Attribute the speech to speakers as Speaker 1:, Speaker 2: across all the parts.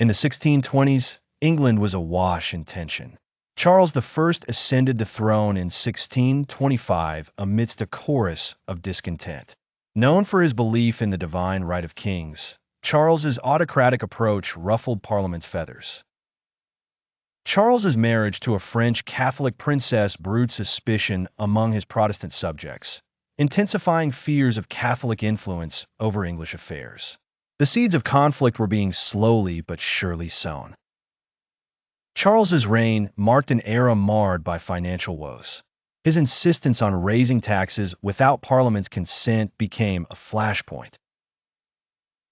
Speaker 1: In the 1620s, England was awash in tension. Charles I ascended the throne in 1625 amidst a chorus of discontent. Known for his belief in the divine right of kings, Charles's autocratic approach ruffled Parliament's feathers. Charles's marriage to a French Catholic princess brewed suspicion among his Protestant subjects, intensifying fears of Catholic influence over English affairs. The seeds of conflict were being slowly but surely sown. Charles's reign marked an era marred by financial woes. His insistence on raising taxes without Parliament's consent became a flashpoint.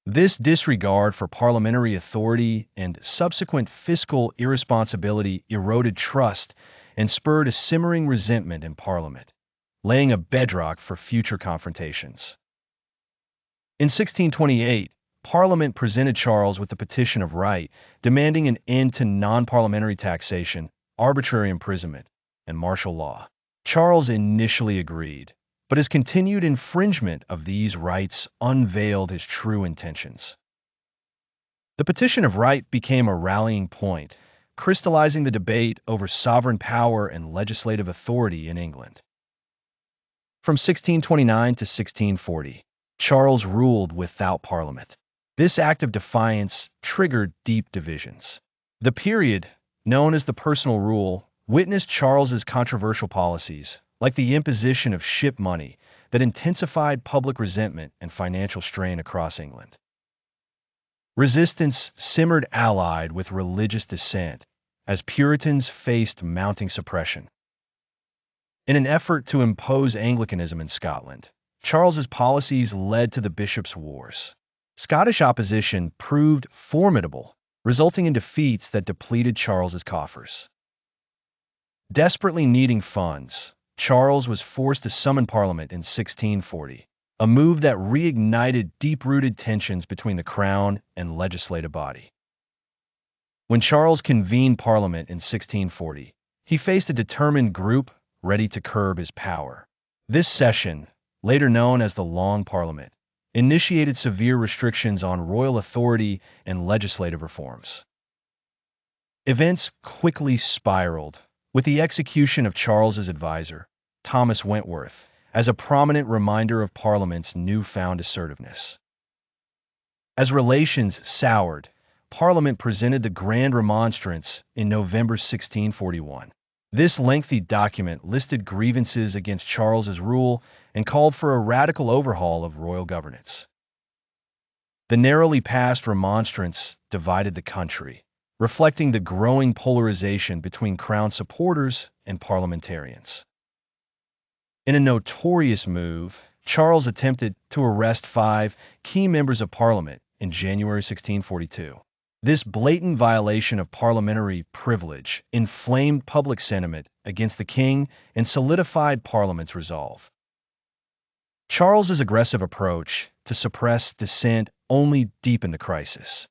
Speaker 1: This disregard for parliamentary authority and subsequent fiscal irresponsibility eroded trust and spurred a simmering resentment in Parliament, laying a bedrock for future confrontations. In 1628, Parliament presented Charles with the Petition of Right, demanding an end to non-parliamentary taxation, arbitrary imprisonment, and martial law. Charles initially agreed, but his continued infringement of these rights unveiled his true intentions. The Petition of Right became a rallying point, crystallizing the debate over sovereign power and legislative authority in England. From 1629 to 1640, Charles ruled without Parliament. This act of defiance triggered deep divisions. The period, known as the Personal Rule, witnessed Charles's controversial policies, like the imposition of ship money, that intensified public resentment and financial strain across England. Resistance simmered allied with religious dissent, as Puritans faced mounting suppression. In an effort to impose Anglicanism in Scotland, Charles's policies led to the Bishops' Wars. Scottish opposition proved formidable, resulting in defeats that depleted Charles's coffers. Desperately needing funds, Charles was forced to summon Parliament in 1640, a move that reignited deep-rooted tensions between the Crown and legislative body. When Charles convened Parliament in 1640, he faced a determined group ready to curb his power. This session, later known as the Long Parliament, initiated severe restrictions on royal authority and legislative reforms. Events quickly spiraled, with the execution of Charles's advisor, Thomas Wentworth, as a prominent reminder of Parliament's newfound assertiveness. As relations soured, Parliament presented the Grand Remonstrance in November 1641. This lengthy document listed grievances against Charles's rule and called for a radical overhaul of royal governance. The narrowly passed remonstrance divided the country, reflecting the growing polarization between Crown supporters and parliamentarians. In a notorious move, Charles attempted to arrest 5 key members of Parliament in January 1642. This blatant violation of parliamentary privilege inflamed public sentiment against the king and solidified Parliament's resolve. Charles's aggressive approach to suppress dissent only deepened the crisis.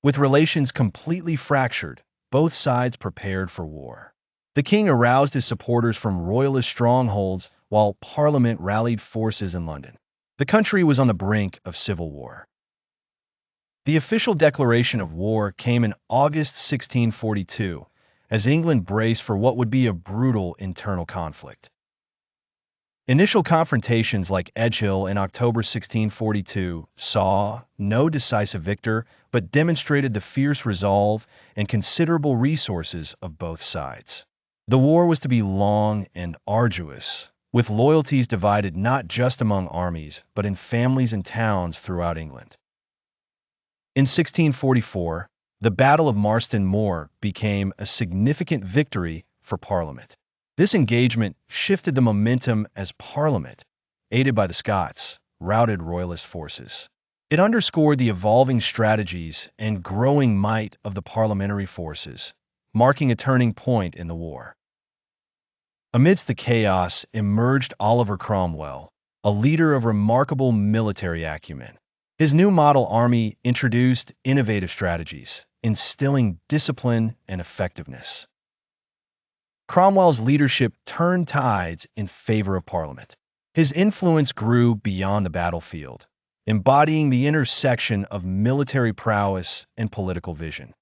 Speaker 1: With relations completely fractured, both sides prepared for war. The king aroused his supporters from royalist strongholds while Parliament rallied forces in London. The country was on the brink of civil war. The official declaration of war came in August 1642, as England braced for what would be a brutal internal conflict. Initial confrontations like Edgehill in October 1642 saw no decisive victor, but demonstrated the fierce resolve and considerable resources of both sides. The war was to be long and arduous, with loyalties divided not just among armies, but in families and towns throughout England. In 1644, the Battle of Marston Moor became a significant victory for Parliament. This engagement shifted the momentum as Parliament, aided by the Scots, routed royalist forces. It underscored the evolving strategies and growing might of the parliamentary forces, marking a turning point in the war. Amidst the chaos emerged Oliver Cromwell, a leader of remarkable military acumen. His new model army introduced innovative strategies, instilling discipline and effectiveness. Cromwell's leadership turned tides in favor of Parliament. His influence grew beyond the battlefield, embodying the intersection of military prowess and political vision.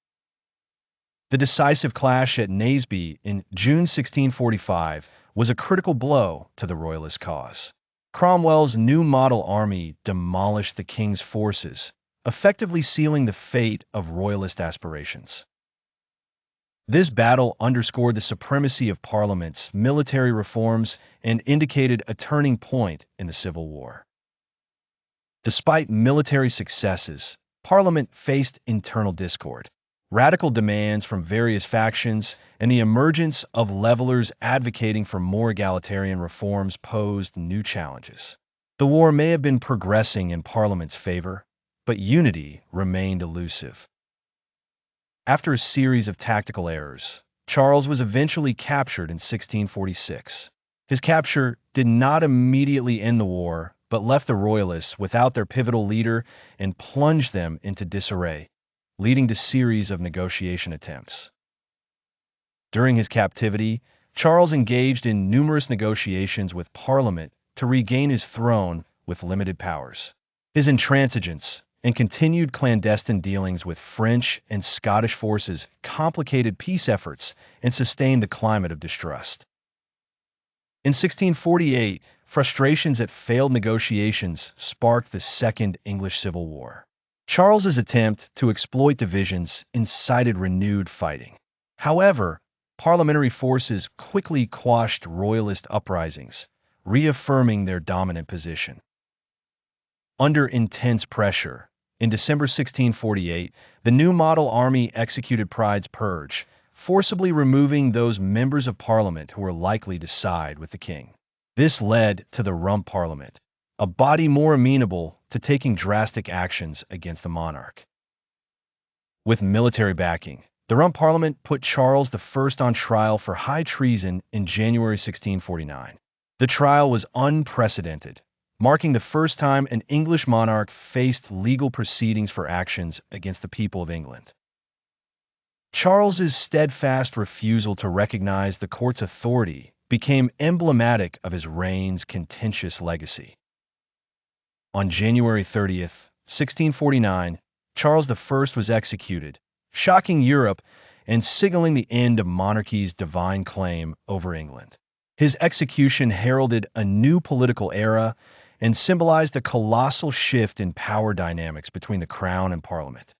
Speaker 1: The decisive clash at Naseby in June 1645 was a critical blow to the Royalist cause. Cromwell's new model army demolished the king's forces, effectively sealing the fate of Royalist aspirations. This battle underscored the supremacy of Parliament's military reforms and indicated a turning point in the Civil War. Despite military successes, Parliament faced internal discord. Radical demands from various factions and the emergence of levelers advocating for more egalitarian reforms posed new challenges. The war may have been progressing in Parliament's favor, but unity remained elusive. After a series of tactical errors, Charles was eventually captured in 1646. His capture did not immediately end the war, but left the Royalists without their pivotal leader and plunged them into disarray, leading to a series of negotiation attempts. During his captivity, Charles engaged in numerous negotiations with Parliament to regain his throne with limited powers. His intransigence and continued clandestine dealings with French and Scottish forces complicated peace efforts and sustained the climate of distrust. In 1648, frustrations at failed negotiations sparked the Second English Civil War. Charles's attempt to exploit divisions incited renewed fighting. However, parliamentary forces quickly quashed Royalist uprisings, reaffirming their dominant position. Under intense pressure, in December 1648, the new model army executed Pride's Purge, forcibly removing those members of Parliament who were likely to side with the king. This led to the Rump Parliament, a body more amenable to taking drastic actions against the monarch. With military backing, the Rump Parliament put Charles I on trial for high treason in January 1649. The trial was unprecedented, marking the first time an English monarch faced legal proceedings for actions against the people of England. Charles's steadfast refusal to recognize the court's authority became emblematic of his reign's contentious legacy. On January 30th, 1649, Charles I was executed, shocking Europe and signaling the end of monarchy's divine claim over England. His execution heralded a new political era and symbolized a colossal shift in power dynamics between the crown and Parliament.